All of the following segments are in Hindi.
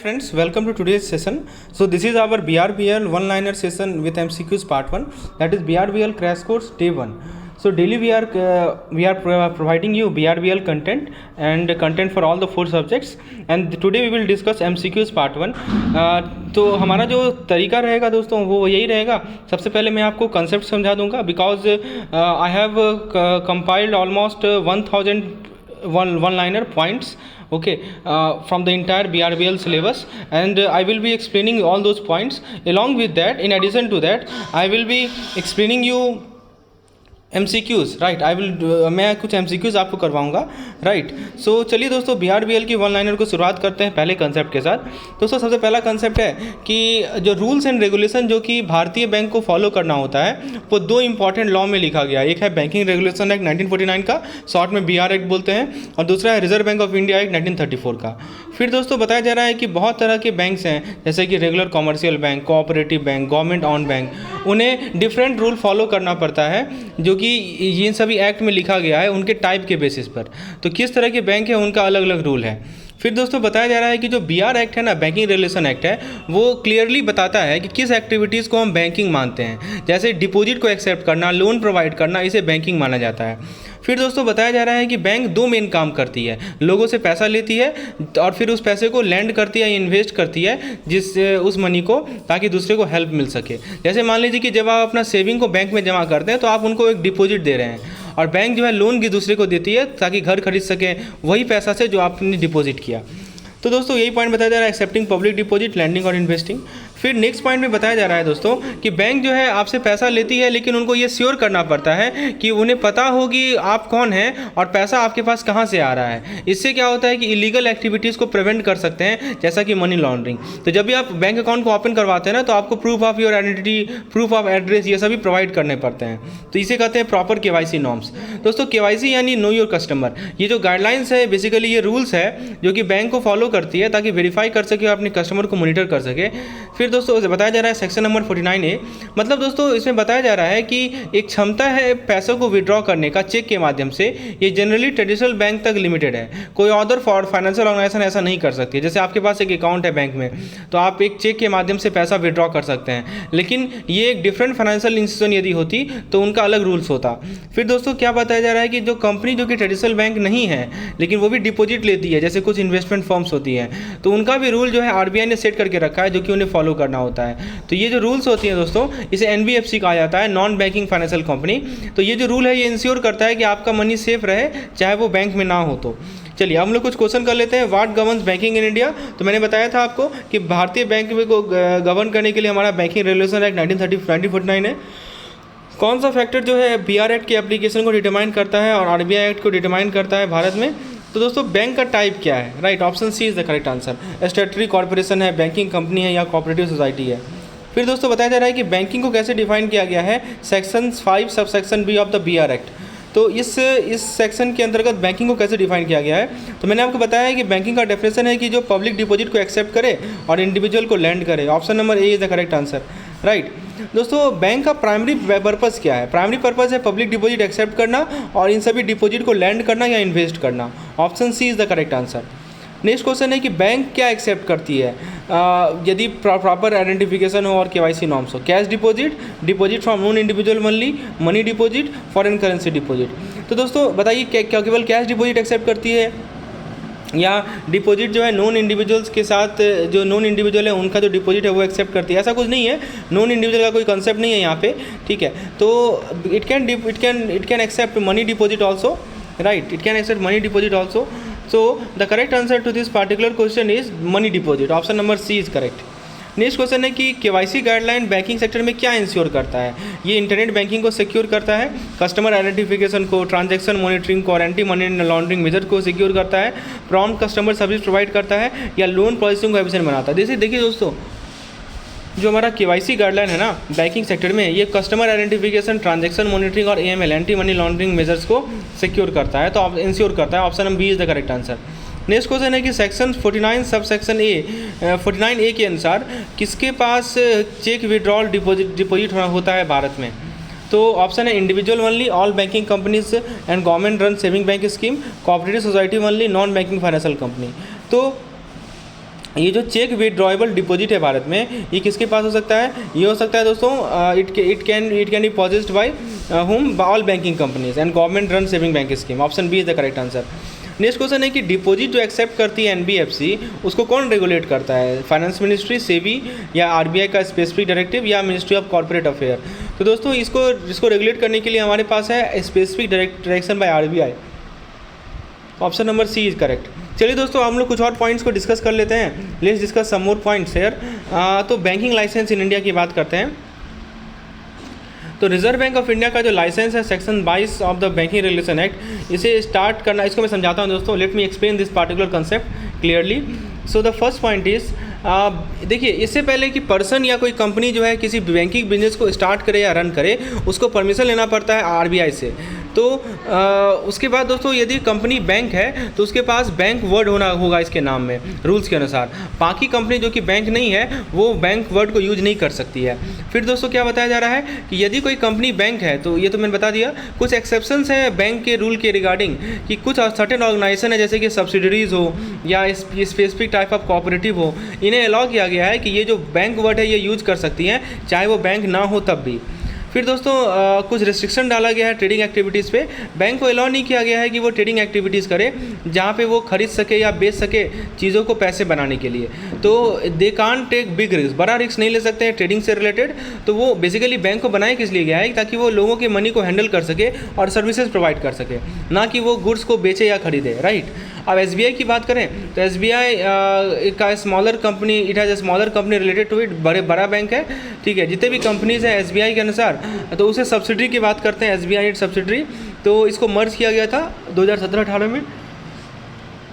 Friends, welcome to today's session. So this is our BRBL one-liner session with MCQs part 1, that is BRBL crash course day 1. So daily we are providing you BRBL content and content for all the 4 subjects, and today we will discuss MCQs part 1. तो हमारा जो तरीका रहेगा दोस्तों वो यही रहेगा. सबसे पहले मैं आपको कंसेप्ट समझा दूंगा because I have compiled almost 1000 one-liner points, okay, from the entire BRBL syllabus, and I will be explaining all those points. Along with that, in addition to that, I will be explaining you MCQs, right. मैं कुछ MCQs आपको करवाऊंगा, राइट. सो चलिए दोस्तों BRBL की वन लाइनर को शुरुआत करते हैं पहले कंसेप्ट के साथ. दोस्तों सबसे पहला कंसेप्ट है कि जो रूल्स एंड रेगुलेशन जो कि भारतीय बैंक को फॉलो करना होता है वो 2 इंपॉर्टेंट लॉ में लिखा गया. एक है बैंकिंग रेगुलेशन एक्ट 1949 का, शॉर्ट में BR एक्ट बोलते हैं, और दूसरा है reserve bank of India act 1934 का. फिर दोस्तों बताया जा रहा है कि बहुत तरह के बैंक्स हैं जैसे कि regular commercial bank, cooperative bank, government on bank, उन्हें डिफरेंट रूल फॉलो करना पड़ता है जो कि इन सभी एक्ट में लिखा गया है उनके टाइप के बेसिस पर. तो किस तरह के बैंक है उनका अलग अलग रूल है. फिर दोस्तों बताया जा रहा है कि जो BR एक्ट है ना, बैंकिंग रेगुलेशन एक्ट है, वो क्लियरली बताता है कि किस एक्टिविटीज़ को हम बैंकिंग मानते हैं. जैसे डिपॉजिट को एक्सेप्ट करना, लोन प्रोवाइड करना, इसे बैंकिंग माना जाता है. फिर दोस्तों बताया जा रहा है कि बैंक 2 मेन काम करती है. लोगों से पैसा लेती है और फिर उस पैसे को लैंड करती है, इन्वेस्ट करती है उस मनी को, ताकि दूसरे को हेल्प मिल सके. जैसे मान लीजिए कि जब आप अपना सेविंग को बैंक में जमा करते हैं तो आप उनको एक डिपॉजिट दे रहे हैं, और बैंक जो है लोन की दूसरे को देती है ताकि घर खरीद सके वही पैसा से जो आपने डिपॉजिट किया. तो दोस्तों यही पॉइंट बताया जा रहा है, एक्सेप्टिंग पब्लिक डिपॉजिट, लैंडिंग और इन्वेस्टिंग. फिर नेक्स्ट पॉइंट में बताया जा रहा है दोस्तों कि बैंक जो है आपसे पैसा लेती है, लेकिन उनको ये श्योर करना पड़ता है कि उन्हें पता हो कि आप कौन हैं और पैसा आपके पास कहाँ से आ रहा है. इससे क्या होता है कि इलीगल एक्टिविटीज़ को प्रिवेंट कर सकते हैं, जैसा कि मनी लॉन्ड्रिंग. तो जब भी आप बैंक अकाउंट को ओपन करवाते हैं ना, तो आपको proof of your identity, proof of address, ये सभी प्रोवाइड करने पड़ते हैं. तो इसे कहते हैं प्रॉपर KYC नॉर्म्स. दोस्तों KYC यानी नो योर कस्टमर, ये जो गाइडलाइंस है बेसिकली ये रूल्स है जो कि बैंक को फॉलो करती है ताकि वेरीफाई कर सके और अपने कस्टमर को मॉनिटर कर सके. फिर दोस्तों बताया जा रहा है सेक्शन नंबर 49A, मतलब दोस्तों इसमें बताया जा रहा है कि एक क्षमता है पैसों को विड्रॉ करने का चेक के माध्यम से. ये जनरली ट्रेडिशनल बैंक तक लिमिटेड है, कोई अदर फाइनेंशियल ऑर्गेनाइजेशन ऐसा नहीं कर सकती. जैसे आपके पास एक अकाउंट है बैंक में तो आप एक चेक के माध्यम से पैसा विड्रॉ कर सकते हैं, लेकिन ये एक डिफरेंट फाइनेंशियल इंस्टीट्यूशन यदि होती तो उनका अलग रूल्स होता. फिर दोस्तों क्या बताया जा रहा है कि जो कंपनी जो कि ट्रेडिशनल बैंक नहीं है लेकिन वो भी डिपॉजिट लेती है, जैसे कुछ इन्वेस्टमेंट फर्म्स होती हैं, तो उनका भी रूल जो है RBI ने सेट करके रखा है जो कि उन्हें फॉलो करना होता है. तो ये जो रूल्स होती हैं दोस्तों, इसे NBFC कहा जाता है, नॉन बैंकिंग फाइनेंशियल कंपनी. तो ये जो रूल है ये इंश्योर करता है कि आपका मनी सेफ रहे चाहे वो बैंक में ना हो. तो चलिए हम लोग कुछ क्वेश्चन कर लेते हैं. What governs banking in India. तो मैंने बताया था आपको कि भारतीय बैंक को गवर्न करने के लिए हमारा बैंकिंग रेगुलेशन एक्ट 1949 है. कौन सा फैक्टर जो है BR एक्ट की एप्लीकेशन को डिटरमाइन करता है और RBI एक्ट को डिटरमाइन करता है भारत में. तो दोस्तों बैंक का टाइप क्या है, right, option C is the correct answer. Statutory corporation है, बैंकिंग कंपनी है या कोऑपरेटिव सोसाइटी है. फिर दोस्तों बताया जा रहा है कि बैंकिंग को कैसे डिफाइन किया गया है, section 5 sub section B of the BR act. तो इस सेक्शन के अंतर्गत बैंकिंग को कैसे डिफाइन किया गया है. तो मैंने आपको बताया है कि बैंकिंग का डेफिनेशन है कि जो पब्लिक डिपॉजिट को एक्सेप्ट करे और इंडिविजुअल को लैंड करे. Option number A is the correct answer, right. दोस्तों बैंक का प्राइमरी पर्पस क्या है. प्राइमरी पर्पस है पब्लिक डिपॉजिट एक्सेप्ट करना और इन सभी डिपॉजिट को लैंड करना या इन्वेस्ट करना. Option C is the correct answer. Next question है कि बैंक क्या एक्सेप्ट करती है यदि प्रॉपर आइडेंटिफिकेशन हो और KYC नॉर्म्स हो. Cash deposit, deposit from non individual money, money deposit, foreign currency deposit. तो दोस्तों बताइए क्या केवल कैश डिपॉजिट एक्सेप्ट करती है या डिपॉजिट जो है नॉन इंडिविजुअल्स के साथ, जो नॉन इंडिविजुअल है उनका जो डिपॉजिट है वो एक्सेप्ट करती है. ऐसा कुछ नहीं है, नॉन इंडिविजुअल का कोई कंसेप्ट नहीं है यहाँ पे, ठीक है. तो it can accept money deposit also, right, it can accept money deposit also. So the correct answer to this particular question is money deposit. Option number C is correct. Next question है कि KYC गाइडलाइन बैंकिंग सेक्टर में क्या इंश्योर करता है. ये इंटरनेट बैंकिंग को सिक्योर करता है, कस्टमर आइडेंटिफिकेशन को, ट्रांजैक्शन मॉनिटरिंग को और एंटी मनी लॉन्ड्रिंग मेजर को सिक्योर करता है, प्रॉम्प्ट कस्टमर सर्विस प्रोवाइड करता है या लोन प्रोसेसिंग को एफिशिएंट बनाता है. देखिए दोस्तों जो हमारा KYC गाइडलाइन है ना बैंकिंग सेक्टर में, ये कस्टमर आइडेंटिफिकेशन, ट्रांजैक्शन मॉनिटरिंग और AML anti money laundering measures को सिक्योर करता है, तो इंश्योर करता है. Option number B is the correct answer. Next question है कि सेक्शन 49 सब सेक्शन A के अनुसार किसके पास चेक विड्रॉल डिपॉजिट होता है भारत में. तो ऑप्शन है individual only, all banking companies and government run saving bank scheme, cooperative society only, non banking financial company. तो ये जो चेक विड्रॉएबल डिपॉजिट है भारत में, ये किसके पास हो सकता है? ये हो सकता है दोस्तों it can be deposit by home all banking companies and government run saving bank scheme. Option B is the correct answer. Next question है कि डिपॉजिट जो एक्सेप्ट करती है एनबीएफसी, उसको कौन रेगुलेट करता है? फाइनेंस मिनिस्ट्री, सेबी, या आरबीआई का स्पेसिफिक डायरेक्टिव, या मिनिस्ट्री ऑफ कॉर्पोरेट अफेयर? तो दोस्तों इसको रेगुलेट करने के लिए हमारे पास है specific direction by RBI. Option number C is correct. चलिए दोस्तों हम लोग कुछ और पॉइंट्स को डिस्कस कर लेते हैं। Let's discuss some more points here. तो बैंकिंग लाइसेंस इन इंडिया की बात करते हैं। तो रिजर्व बैंक ऑफ इंडिया का जो लाइसेंस है section 22 of the banking regulation act, इसे स्टार्ट करना, इसको मैं समझाता हूँ दोस्तों। Let me explain this particular concept clearly. So the first point is, देखिए इससे पहले कि पर्सन या कोई कंपनी जो है किसी बैंकिंग बिजनेस को स्टार्ट करे या रन करे, उसको परमिशन लेना पड़ता है आरबीआई से। तो उसके बाद दोस्तों यदि कंपनी बैंक है तो उसके पास बैंक वर्ड होगा इसके नाम में, रूल्स के अनुसार। बाकी कंपनी जो कि बैंक नहीं है वो बैंक वर्ड को यूज नहीं कर सकती है। फिर दोस्तों क्या बताया जा रहा है कि यदि कोई कंपनी बैंक है, तो ये तो मैंने बता दिया, कुछ एक्सेप्शंस हैं बैंक के रूल के रिगार्डिंग, कि कुछ सर्टेन ऑर्गेनाइजेशन है जैसे कि सब्सिडरीज हो या स्पेसिफिक टाइप ऑफ कोऑपरेटिव हो, इन्हें अलाउ किया गया है कि ये जो बैंक वर्ड है ये यूज कर सकती हैं, चाहे वो बैंक ना हो तब भी। फिर दोस्तों कुछ रिस्ट्रिक्शन डाला गया है ट्रेडिंग एक्टिविटीज़ पे। बैंक को अलाउ नहीं किया गया है कि वो ट्रेडिंग एक्टिविटीज़ करे जहाँ पे वो खरीद सके या बेच सके चीज़ों को पैसे बनाने के लिए। तो दे कान टेक बिग रिस्क, बड़ा रिस्क नहीं ले सकते हैं ट्रेडिंग से रिलेटेड। तो वो बेसिकली बैंक को बनाया किस लिए गया है, ताकि वो लोगों के मनी को हैंडल कर सके और सर्विसेज प्रोवाइड कर सके, ना कि वो गुड्स को बेचे या खरीदे, राइट। अब एसबीआई की बात करें तो एसबीआई का smaller company, it has a smaller company related to it, बड़ा बैंक है, ठीक है। जितने भी कंपनीज हैं एसबीआई के अनुसार, तो उसे सब्सिडरी की बात करते हैं, एसबीआई सब्सिडरी। तो इसको मर्ज किया गया था 2017-18 में।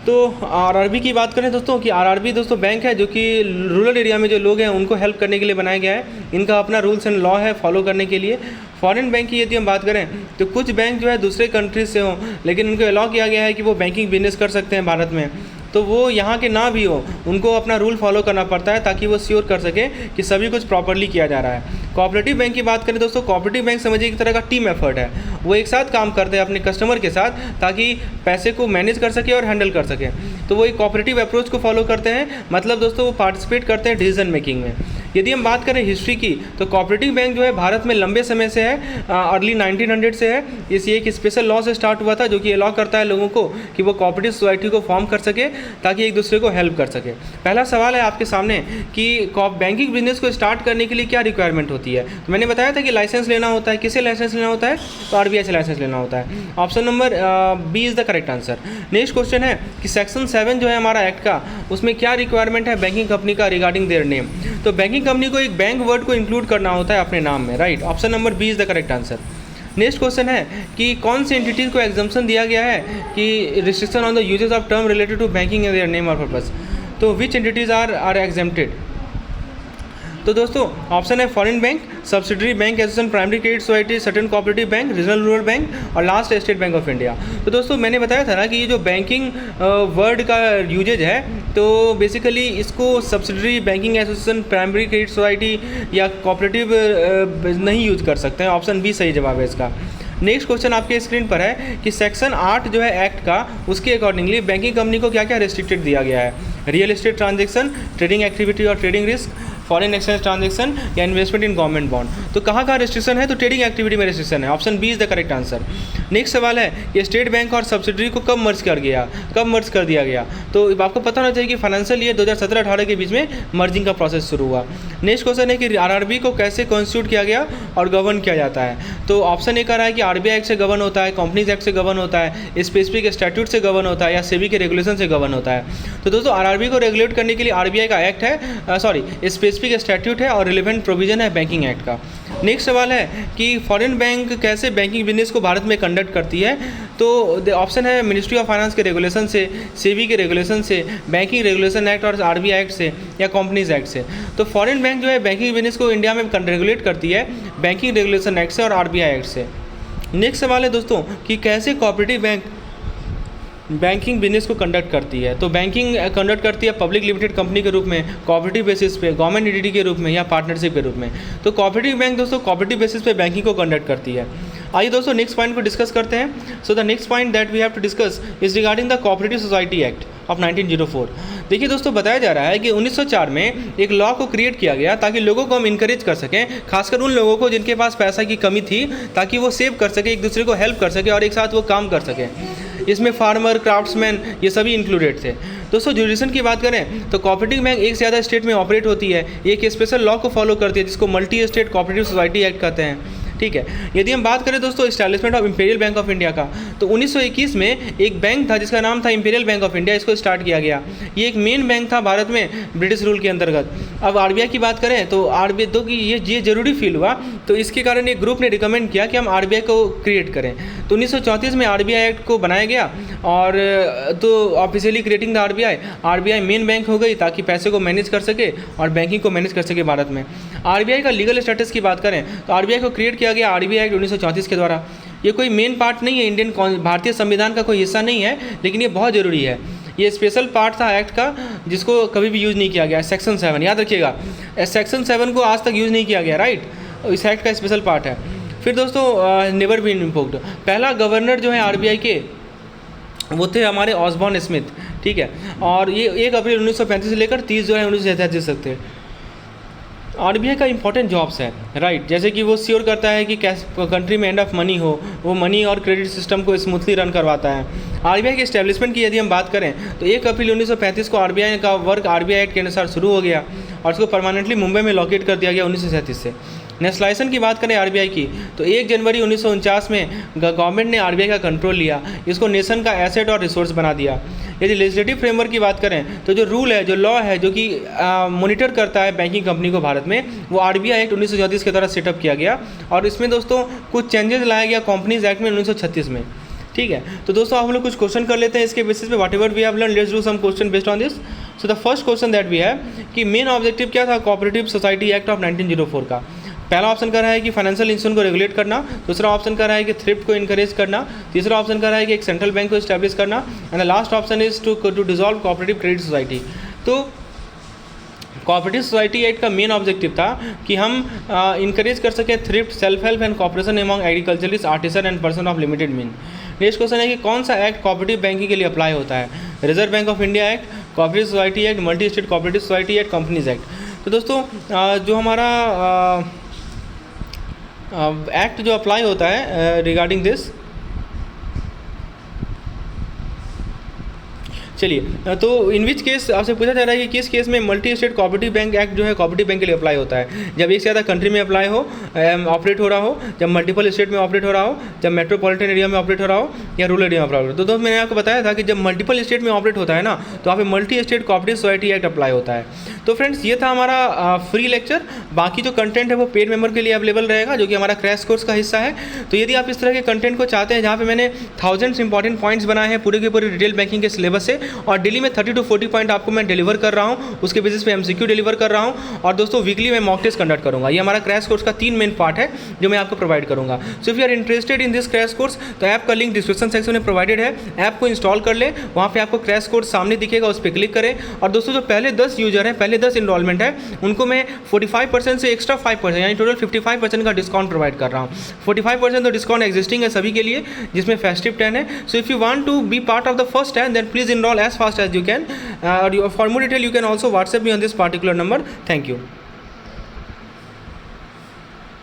तो आरआरबी की बात करें दोस्तों, कि आरआरबी दोस्तों बैंक है जो कि रूरल एरिया में जो लोग हैं उनको हेल्प करने के लिए बनाया गया है। इनका अपना रूल्स एंड लॉ है फॉलो करने के लिए। फॉरेन बैंक की यदि हम बात करें तो कुछ बैंक जो है दूसरे कंट्रीज से हों, लेकिन उनको अलाउ किया गया है कि वो बैंकिंग बिजनेस कर सकते हैं भारत में। तो वो यहाँ के ना भी हो, उनको अपना रूल फॉलो करना पड़ता है ताकि वो श्योर कर सके कि सभी कुछ प्रॉपरली किया जा रहा है। कोऑपरेटिव बैंक की बात करें दोस्तों, कोऑपरेटिव बैंक समझिए एक तरह का टीम एफर्ट है। वो एक साथ काम करते हैं अपने कस्टमर के साथ ताकि पैसे को मैनेज कर सके और हैंडल कर सके। तो वो एक कोऑपरेटिव अप्रोच को फॉलो करते हैं, मतलब दोस्तों वो पार्टिसिपेट करते हैं डिसीजन मेकिंग में। यदि हम बात करें हिस्ट्री की, तो कोऑपरेटिव बैंक जो है भारत में लंबे समय से है, अर्ली 1900 से है। इस एक स्पेशल लॉ से स्टार्ट हुआ था जो कि अलाउ करता है लोगों को कि वो कोऑपरेटिव सोसाइटी को फॉर्म कर सके ताकि एक दूसरे को हेल्प कर सके। पहला सवाल है आपके सामने कि बैंकिंग बिजनेस को स्टार्ट करने के लिए क्या रिक्वायरमेंट होती है। तो मैंने बताया था कि लाइसेंस लेना होता है। किसे लाइसेंस लेना होता है? तो आरबीआई से लाइसेंस लेना होता है। Option number B is the correct answer. Next question है कि सेक्शन 7 जो है हमारा एक्ट का, उसमें क्या रिक्वायरमेंट है बैंकिंग कंपनी का रिगार्डिंग देयर नेम। तो बैंकिंग कंपनी को एक बैंक वर्ड को इंक्लूड करना होता है अपने नाम में, right. Option number B is the correct answer. Next question है कि कौन सी एंटिटीज़ को एग्जम्पशन दिया गया है कि restriction on the uses of term related to banking in their name और पर्पस। तो विच एंटिटीज़ आर एग्जेम्प्टेड। तो दोस्तों ऑप्शन है foreign bank, subsidiary bank, association, primary credit society, certain cooperative bank, regional rural bank और last state bank of India. तो दोस्तों मैंने बताया था ना कि ये जो बैंकिंग वर्ड का यूजेज है, तो बेसिकली इसको subsidiary, banking association, primary credit society या कोऑपरेटिव नहीं यूज कर सकते हैं। ऑप्शन बी सही जवाब है इसका। नेक्स्ट क्वेश्चन आपके स्क्रीन पर है कि सेक्शन 8 जो है एक्ट का, उसके अकॉर्डिंगली बैंकिंग कंपनी को क्या क्या रिस्ट्रिक्टेड दिया गया है। Real estate transaction, trading activity और trading risk, foreign exchange transaction या इन्वेस्टमेंट इन गवर्नमेंट बॉन्ड। तो कहाँ कहाँ रिस्ट्रिक्शन है? तो ट्रेडिंग एक्टिविटी में रिस्ट्रिक्शन है। Option B is the correct answer. Next सवाल है कि स्टेट बैंक और सब्सिडरी को कब मर्ज कर दिया गया। तो आपको पता होना चाहिए कि फाइनेंशियल ईयर 2017-18 के बीच में मर्जिंग का प्रोसेस शुरू हुआ। नेक्स्ट क्वेश्चन है कि आरआरबी को कैसे कॉन्स्टिट्यूट किया गया और गवर्न किया जाता है। तो ऑप्शन ए कह रहा है कि आरबीआई एक्ट से गवर्न होता है, कंपनीज एक्ट से गवर्न होता है, स्पेसिफिक स्टैट्यूट से गवर्न होता है या सेबी के रेगुलेशन से गवर्न होता है। तो दोस्तों आरआरबी को रेगुलेट करने के लिए आरबीआई का एक्ट है, स्पेसिफिक स्टैट्यूट है और रिलेवेंट प्रोविजन है बैंकिंग एक्ट का। नेक्स्ट सवाल है कि फॉरेन बैंक कैसे बैंकिंग बिजनेस को भारत में कंडक्ट करती है। तो ऑप्शन है मिनिस्ट्री ऑफ फाइनेंस के रेगुलेशन से, सेबी के रेगुलेशन से, बैंकिंग रेगुलेशन एक्ट और आरबीआई एक्ट से या कंपनीज एक्ट से। तो फॉरेन बैंक जो है बैंकिंग बिजनेस को इंडिया में रेगुलेट करती है बैंकिंग रेगुलेशन एक्ट से और आरबीआई एक्ट से। नेक्स्ट सवाल है दोस्तों कि कैसे कोऑपरेटिव बैंक बैंकिंग बिजनेस को कंडक्ट करती है। तो बैंकिंग कंडक्ट करती है पब्लिक लिमिटेड कंपनी के रूप में, कोऑपरेटिव बेसिस पे, गवर्नमेंट एंटिटी के रूप में या पार्टनरशिप के रूप में। तो कोऑपरेटिव बैंक दोस्तों कोऑपरेटिव बेसिस पे बैंकिंग को कंडक्ट करती है। आइए दोस्तों नेक्स्ट पॉइंट को डिस्कस करते हैं। So the next point that we have to discuss is regarding the cooperative society act of 1904। देखिए दोस्तों, बताया जा रहा है कि 1904 में एक लॉ को क्रिएट किया गया ताकि लोगों को हम इंकरेज कर सकें, खासकर उन लोगों को जिनके पास पैसा की कमी थी, ताकि वो सेव कर सके, एक दूसरे को हेल्प कर सके और एक साथ वो काम कर सकें। इसमें फार्मर, क्राफ्ट्समैन, ये सभी इंक्लूडेड थे। दोस्तों जुरिडिक्शन की बात करें तो कोऑपरेटिव बैंक एक से ज़्यादा स्टेट में ऑपरेट होती है, एक स्पेशल लॉ को फॉलो करती है जिसको multi state cooperative society act कहते हैं। ठीक है, यदि हम बात करें दोस्तों establishment of imperial bank of India का, तो 1921 में एक बैंक था जिसका नाम था इंपीरियल बैंक ऑफ इंडिया, इसको स्टार्ट किया गया। ये एक मेन बैंक था भारत में ब्रिटिश रूल के अंतर्गत। अब आरबीआई की बात करें तो आरबीआई तो कि ये जरूरी फील हुआ, तो इसके कारण एक ग्रुप ने रिकमेंड किया कि हम आरबीआई को क्रिएट करें। तो 1934 में आरबीआई एक्ट को बनाया गया और तो officially creating the RBI main bank हो गई ताकि पैसे को मैनेज कर सके और बैंकिंग को मैनेज कर सके भारत में। आरबीआई का लीगल स्टेटस की बात करें तो आरबीआई को क्रिएट किया गया आरबीआई एक्ट 1934 के द्वारा। ये कोई मेन पार्ट नहीं है, इंडियन भारतीय संविधान का कोई हिस्सा नहीं है, लेकिन ये बहुत ज़रूरी है। ये स्पेशल पार्ट था एक्ट का जिसको कभी भी यूज़ नहीं किया गया। सेक्शन 7 याद रखिएगा, सेक्शन 7 को आज तक यूज़ नहीं किया गया, राइट। इस एक्ट का स्पेशल पार्ट है। फिर दोस्तों नेवर बीन इन्वोक्ड, पहला गवर्नर जो है आरबीआई के वो थे हमारे ऑसबॉर्न स्मिथ, ठीक है। और ये 1 अप्रैल 1935 से लेकर 30 जो है 1933 तक थे। आरबीआई का इंपॉर्टेंट जॉब्स है, राइट, जैसे कि वो श्योर करता है कि कंट्री में एंड ऑफ मनी हो, वो मनी और क्रेडिट सिस्टम को स्मूथली रन करवाता है। आरबीआई के एस्टेब्लिशमेंट की यदि हम बात करें तो 1 अप्रैल 1935 को आरबीआई का वर्क आरबीआई एक्ट के अनुसार शुरू हो गया और उसको परमानेंटली मुंबई में लोकेट कर दिया गया 1937 से। नेशनलाइजेशन की बात करें आरबीआई की तो 1 जनवरी 1949 में गवर्नमेंट ने आरबीआई का कंट्रोल लिया, इसको नेशन का एसेट और रिसोर्स बना दिया। यदि लेजिस्लेटिव फ्रेमवर्क की बात करें तो जो रूल है, जो लॉ है, जो कि मॉनिटर करता है बैंकिंग कंपनी को भारत में, वो आरबीआई एक्ट 1934 के द्वारा सेटअप किया गया और इसमें दोस्तों कुछ चेंजेस लाया गया कंपनीज एक्ट में 1936 में, ठीक है। तो दोस्तों हम लोग कुछ क्वेश्चन कर लेते हैं इसके बेसिस पे, whatever we have learn let's do some question based on this. So the first question that we have कि मेन ऑब्जेक्टिव क्या था कोऑपरेटिव सोसाइटी एक्ट ऑफ 1904 का। पहला ऑप्शन कर रहा है कि फाइनेंशियल इंस्टीट्यूशन को रेगुलेट करना, दूसरा ऑप्शन कर रहा है कि थ्रिफ्ट को इनकरेज करना, तीसरा ऑप्शन कर रहा है कि एक सेंट्रल बैंक को इस्टेब्लिश करना, and the last option is to dissolve cooperative credit society. तो कोऑपरेटिव सोसाइटी एक्ट का मेन ऑब्जेक्टिव था कि हम इनकरेज कर सकें thrift, self help and cooperation among agriculturist, artisan and person of limited mean. Next question है कि कौन सा एक्ट कोऑपरेटिव बैंकिंग के लिए अप्लाई होता है, reserve bank of India act, cooperative society act, multi state cooperative society act, companies act. तो दोस्तों जो हमारा एक्ट जो अप्लाई होता है रिगार्डिंग दिस, चलिए तो इन विच केस आपसे पूछा जा रहा है कि किस केस में multi state cooperative bank act जो है कोऑपरेटिव बैंक के लिए अप्लाई होता है। जब एक से ज़्यादा कंट्री में अप्लाई हो, ऑपरेट हो रहा हो, जब मल्टीपल स्टेट में ऑपरेट हो रहा हो, जब मेट्रोपॉलिटन एरिया में ऑपरेट हो रहा हो या रूरल एरिया में ऑपरेट हो रहा हो। तो मैंने आपको बताया था कि जब मल्टीपल स्टेट में ऑपरेट होता है ना, तो वहाँ पे multi state cooperative society act apply होता है। तो फ्रेंड्स ये था हमारा फ्री लेक्चर। बाकी जो कंटेंट है वो पेड मेंबर के लिए अवेलेबल रहेगा, जो कि हमारा क्रैश कोर्स का हिस्सा है। तो यदि आप इस तरह के कंटेंट को चाहते हैं जहाँ पे मैंने थाउजेंड्स इंपॉर्टेंट पॉइंट्स बनाए हैं पूरे के पूरे डिटेल बैंकिंग के सिलेबस से, और डेली में 30 to 40 पॉइंट आपको मैं डिलीवर कर रहा हूँ, उसके बेसिस पे एमसीक्यू डिलीवर कर रहा हूँ, और दोस्तों वीकली मैं मॉक टेस्ट कंडक्ट करूँगा। ये हमारा क्रैश कोर्स का 3 मेन पार्ट है जो मैं आपको प्रोवाइड करूँगा। So if you are interested in this crash course तो ऐप का लिंक डिस्क्रिप्शन सेक्शन में प्रोवाइडेड है, ऐप को इंस्टॉल कर ले, वहाँ पे आपको क्रैश कोर्स सामने दिखेगा, उस पर क्लिक करें। और दोस्तों जो पहले 10 यूजर हैं, पहले 10 इनरोलमेंट है, उनको मैं 45% से एक्स्ट्रा 5% यानी टोटल 55% का डिस्काउंट प्रोवाइड कर रहा हूँ। 45% तो डिस्काउंट एग्जिस्टिंग है सभी के लिए, जिसमें फेस्टिव 10 है। So if you want to be part of the first 10 then please enroll as fast as you can. For more detail you can also WhatsApp me on this particular number. Thank you.